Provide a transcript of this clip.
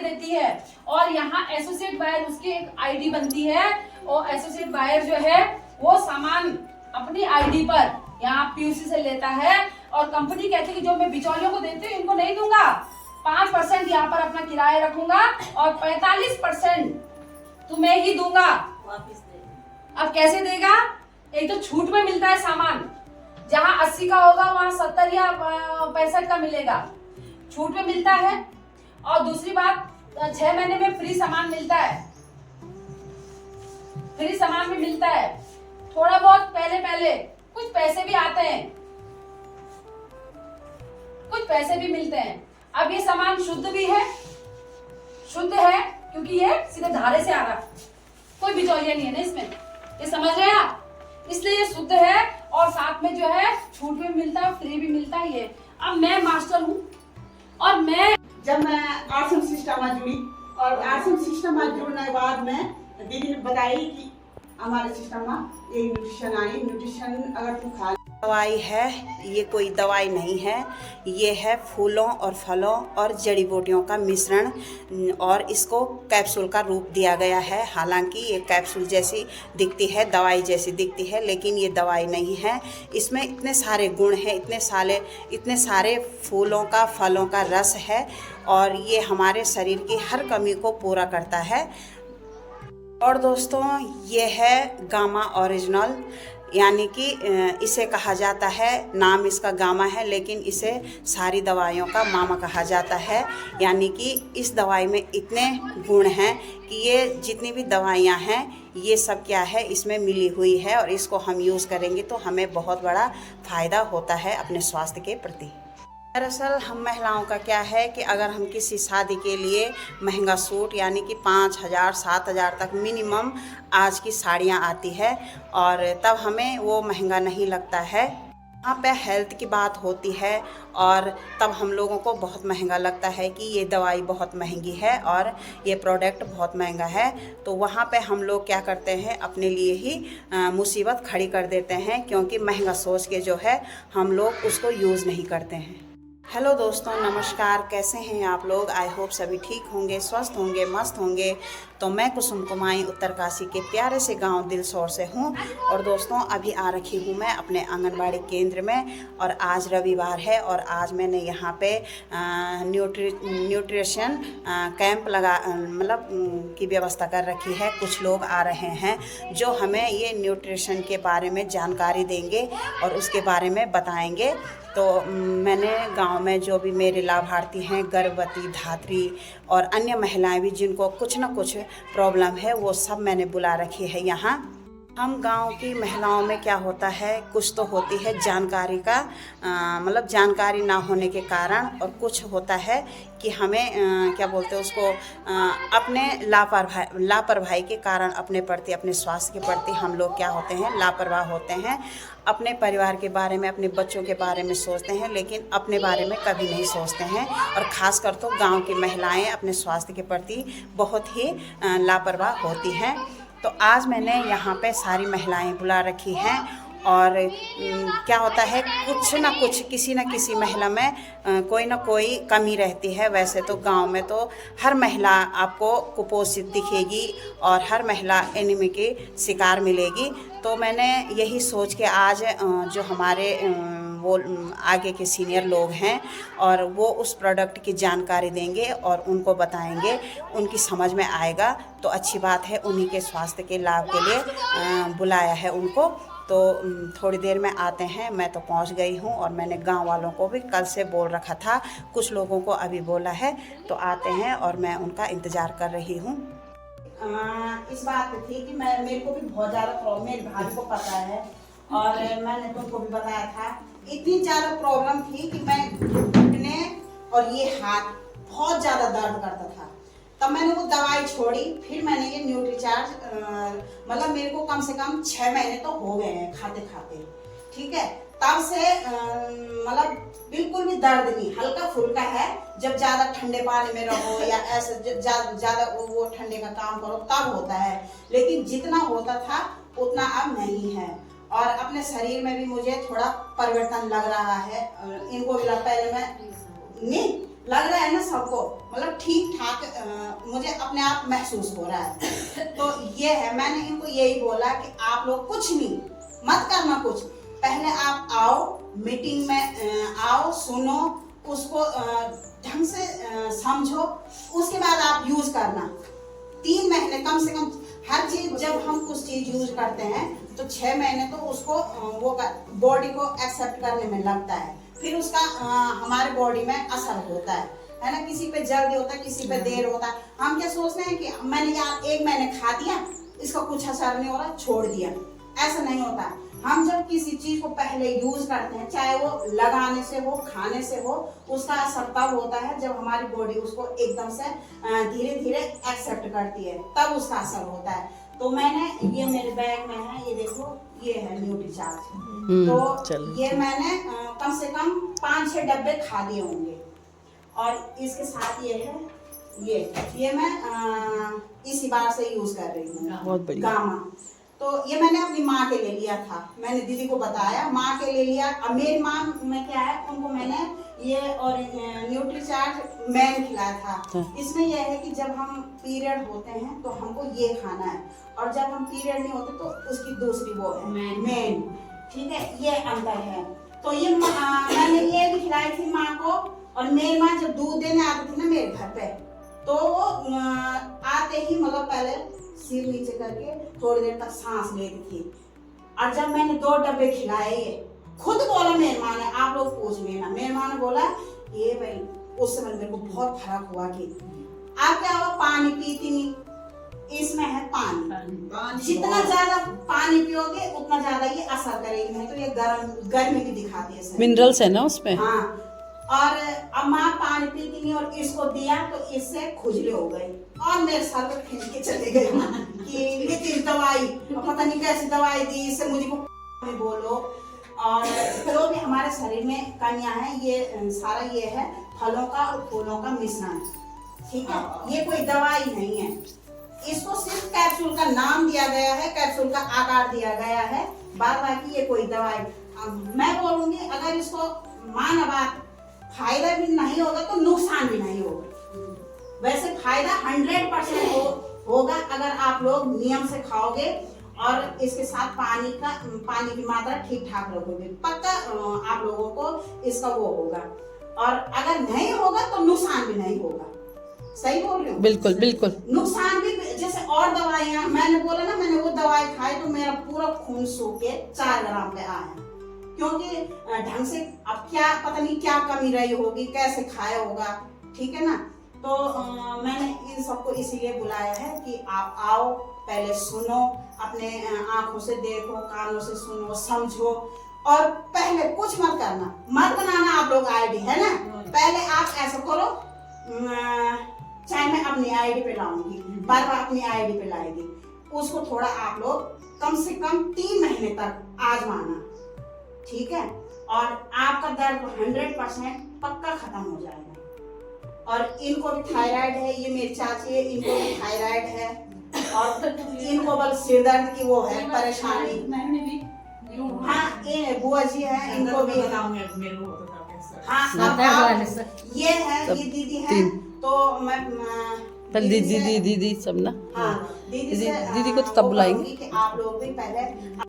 देती है और यहाँ एसोसिएट बायर उसकी एक आईडी बनती है और एसोसिएट बायर जो है वो सामान अपनी आईडी पर यहाँ पीयूसी से लेता है और कंपनी कहती है कि जो मैं बिचौलियों को देती हूँ इनको नहीं दूंगा, 5% यहाँ पर अपना किराया रखूंगा और 45% तुम्हें ही दूंगा। वापिस दे। अब कैसे देगा? एक तो छूट में मिलता है सामान, जहाँ 80 का होगा वहाँ 70 या 65 का मिलेगा, छूट में मिलता है। और दूसरी बात 6 महीने में फ्री सामान मिलता है, फ्री सामान भी मिलता है। थोड़ा बहुत पहले कुछ पैसे भी आते हैं, कुछ पैसे भी मिलते हैं। अब ये सामान शुद्ध भी है, शुद्ध है क्योंकि ये सीधे धारे से आ रहा, कोई बिचौलिया नहीं है ना इसमें, ये समझ रहे हैं आप, इसलिए ये शुद्ध है और साथ में जो है छूट भी मिलता है, फ्री भी मिलता है ये। अब मैं मास्टर हूँ और मैं जब मैं आरसीएम सिस्टम में जुड़ी और आरसीएम सिस्टम में जुड़ने के बाद में दीदी ने बताई कि हमारे सिस्टम में ये न्यूट्रिशन आई, न्यूट्रिशन अगर तू खा दवाई है, ये कोई दवाई नहीं है, ये है फूलों और फलों और जड़ी बूटियों का मिश्रण और इसको कैप्सूल का रूप दिया गया है। हालांकि ये कैप्सूल जैसी दिखती है, दवाई जैसी दिखती है, लेकिन ये दवाई नहीं है। इसमें इतने सारे गुण हैं, इतने सारे फूलों का फलों का रस है और ये हमारे शरीर की हर कमी को पूरा करता है। और दोस्तों ये है गामा ओरिजिनल, यानी कि इसे कहा जाता है, नाम इसका गामा है लेकिन इसे सारी दवाइयों का मामा कहा जाता है। यानी कि इस दवाई में इतने गुण हैं कि ये जितनी भी दवाइयाँ हैं ये सब क्या है इसमें मिली हुई है और इसको हम यूज़ करेंगे तो हमें बहुत बड़ा फ़ायदा होता है अपने स्वास्थ्य के प्रति। दरअसल हम महिलाओं का क्या है कि अगर हम किसी शादी के लिए महंगा सूट यानी कि 5,000 7,000 तक मिनिमम आज की साड़ियाँ आती है और तब हमें वो महंगा नहीं लगता है। यहाँ पे हेल्थ की बात होती है और तब हम लोगों को बहुत महंगा लगता है कि ये दवाई बहुत महंगी है और ये प्रोडक्ट बहुत महंगा है। तो वहाँ पे हम लोग क्या करते हैं, अपने लिए ही मुसीबत खड़ी कर देते हैं क्योंकि महंगा सोच के जो है हम लोग उसको यूज़ नहीं करते हैं। हेलो दोस्तों, नमस्कार, कैसे हैं आप लोग? आई होप सभी ठीक होंगे, स्वस्थ होंगे, मस्त होंगे। तो मैं कुसुम कुमाई उत्तरकाशी के प्यारे से गांव दिलसौर से हूं और दोस्तों अभी आ रखी हूं मैं अपने आंगनबाड़ी केंद्र में और आज रविवार है और आज मैंने यहां पे न्यूट्रिशन कैंप की व्यवस्था कर रखी है। कुछ लोग आ रहे हैं जो हमें ये न्यूट्रिशन के बारे में जानकारी देंगे और उसके बारे में बताएंगे। तो मैंने गांव में जो भी मेरे लाभार्थी हैं, गर्भवती, धात्री और अन्य महिलाएं भी जिनको कुछ ना कुछ प्रॉब्लम है, वो सब मैंने बुला रखी है यहाँ। हम गांव की महिलाओं में क्या होता है, कुछ तो होती है जानकारी का जानकारी ना होने के कारण, और कुछ होता है कि हमें क्या बोलते हैं उसको अपने लापरवाही के कारण अपने प्रति, अपने स्वास्थ्य के प्रति हम लोग क्या होते हैं, लापरवाह होते हैं। अपने परिवार के बारे में, अपने बच्चों के बारे में सोचते हैं लेकिन अपने बारे में कभी नहीं सोचते हैं और ख़ासकर तो गांव की महिलाएं अपने स्वास्थ्य के प्रति बहुत ही लापरवाह होती हैं। तो आज मैंने यहाँ पे सारी महिलाएं बुला रखी हैं और क्या होता है, कुछ ना कुछ, किसी न किसी महिला में कोई ना कोई कमी रहती है। वैसे तो गांव में तो हर महिला आपको कुपोषित दिखेगी और हर महिला एनीमिया के शिकार मिलेगी। तो मैंने यही सोच के आज जो हमारे वो आगे के सीनियर लोग हैं और वो उस प्रोडक्ट की जानकारी देंगे और उनको बताएंगे, उनकी समझ में आएगा तो अच्छी बात है। उन्हीं के स्वास्थ्य के लाभ के लिए बुलाया है उनको। तो थोड़ी देर में आते हैं, मैं तो पहुंच गई हूं और मैंने गांव वालों को भी कल से बोल रखा था, कुछ लोगों को अभी बोला है, तो आते हैं और मैं उनका इंतज़ार कर रही हूं। इस बात थी कि मेरे को भी बहुत ज़्यादा प्रॉब्लम, मेरे भाई को पता है और मैंने तुमको भी बताया था, इतनी ज़्यादा प्रॉब्लम थी कि मैं घुटने और ये हाथ बहुत ज़्यादा दर्द करता था। तब मैंने वो दवाई छोड़ी, फिर मैंने ये न्यूट्रीचार्ज मेरे को कम से कम 6 महीने तो हो गए हैं खाते खाते, ठीक है। तब से बिल्कुल भी दर्द नहीं, हल्का फुल्का है। जब ज़्यादा ठंडे पानी में रहो या ऐसे ज़्यादा वो ठंडे का काम करो तब होता है, लेकिन जितना होता था उतना अब नहीं है। और अपने शरीर में भी मुझे थोड़ा परिवर्तन लग रहा है। इनको भी पहले में नहीं लग रहा है ना, सबको ठीक ठाक मुझे अपने आप महसूस हो रहा है। तो ये है, मैंने इनको यही बोला कि आप लोग कुछ नहीं मत करना, कुछ पहले आप आओ मीटिंग में, आओ सुनो उसको, ढंग से समझो, उसके बाद आप यूज करना। 3 महीने कम से कम हर चीज, जब हम कुछ चीज यूज करते हैं तो 6 महीने तो उसको वो बॉडी को एक्सेप्ट करने में लगता है, फिर उसका हमारे बॉडी में असर होता है ना। किसी पे जल्दी होता है, किसी पे देर होता है। हम क्या सोचते हैं कि मैंने यार 1 महीने खा दिया, इसका कुछ असर नहीं हो रहा, छोड़ दिया, ऐसा नहीं होता। हम जब किसी चीज को पहले यूज करते हैं, चाहे वो लगाने से हो, खाने से हो, उसका असर तब होता है जब हमारी बॉडी उसको एकदम से धीरे धीरे एक्सेप्ट करती है, तब उसका असर होता है। तो मैंने, ये मेरे बैग में है, ये देखो, ये है न्यूट्रीचार्ज। तो ये मैंने कम से कम 5-6 डब्बे खा दिए होंगे। और इसके साथ ये है, ये मैं इसी बार से यूज कर रही हूँ, बहुत बढ़िया। गामा। तो ये मैंने अपनी माँ के ले लिया था, मैंने दीदी को बताया, माँ के ले लिया। अब मेरी माँ में क्या है, उनको मैंने ये और न्यूट्रीचार्ज मैन खिलाया था। इसमें यह है कि जब हम पीरियड होते हैं तो हमको ये खाना है, और जब हम पीरियड नहीं होते तो उसकी दूसरी वो है मैन, ठीक है, ये अंतर है। तो ये मैंने ये भी खिलाई थी माँ को। और मेरी माँ जब दूध देने आती थी ना मेरे घर पे, तो वो आते ही मतलब पहले सिर नीचे करके थोड़ी देर तक सांस लेती थी। और जब मैंने 2 डब्बे खिलाए, खुद बोला मेरी माँ ने, आप लोग पूछ लेना, मेरी माँ ने बोला ये भाई, उस समय मेरे को बहुत फर्क हुआ कि आप क्या हुआ, पानी पीती नहीं, इसमें है पानी, जितना ज्यादा पानी पियोगे उतना ज्यादा ये असर करेगी। नहीं तो ये गर्मी भी दिखाती है, मिनरल्स है ना उसमें। हाँ। और अब माँ पानी पीती नहीं, और इसको दिया तो इससे खुजली हो गई, और मेरे सर पर खींच के चले गए कि ये तेरी दवाई, पता नहीं कैसी दवाई दी, इससे मुझे को बोलो। और जो भी हमारे शरीर में कमियां हैं, ये सारा ये है फलों का और फूलों का मिश्रण, ठीक है। ये कोई दवाई नहीं है, इसको सिर्फ कैप्सूल का नाम दिया गया है, कैप्सूल का आकार दिया गया है, बाकी ये कोई दवाई। मैं बोलूंगी अगर इसको माना बात फायदा भी नहीं होगा तो नुकसान भी नहीं होगा। वैसे फायदा 100% होगा अगर आप लोग नियम से खाओगे और इसके साथ पानी की मात्रा ठीक ठाक रखोगे, पक्का आप लोगों को इसका वो होगा। और अगर नहीं होगा तो नुकसान भी नहीं होगा। सही बोल रही हूँ? बिल्कुल बिल्कुल। नुकसान भी, जैसे और दवाइयाँ मैंने बोला ना, मैंने वो दवाई खाई तो मेरा पूरा खून सूख के 4 ग्राम पे आया, क्योंकि ढंग से अब क्या पता नहीं क्या कमी रही होगी, कैसे खाया होगा, ठीक है ना। तो मैंने इन सबको इसीलिए बुलाया है कि आप आओ, पहले सुनो, अपने आंखों से देखो, कानों से सुनो, समझो, और पहले कुछ मत करना, मत बनाना आप लोग आईडी, है ना। पहले आप ऐसा करो, चाहे मैं अपनी आईडी पे लाऊंगी, बार बार अपनी आईडी पे लाएगी, उसको थोड़ा आप लोग कम से कम 3 महीने तक आजमाना, ठीक है। और आपका दर्द 100% पक्का खत्म हो जाएगा। और इनको भी थायराइड है, ये मेरी चाची है, इनको भी थायराइड है, और इनको बल सिर दर्द की वो है परेशानी। हाँ, ये बुआ जी है, इनको भी है। हाँ, ये है, ये दीदी है। तो मैं दीदी सब ना। हाँ, दीदी को तो तब बुलाएंगे। आप लोग भी पहले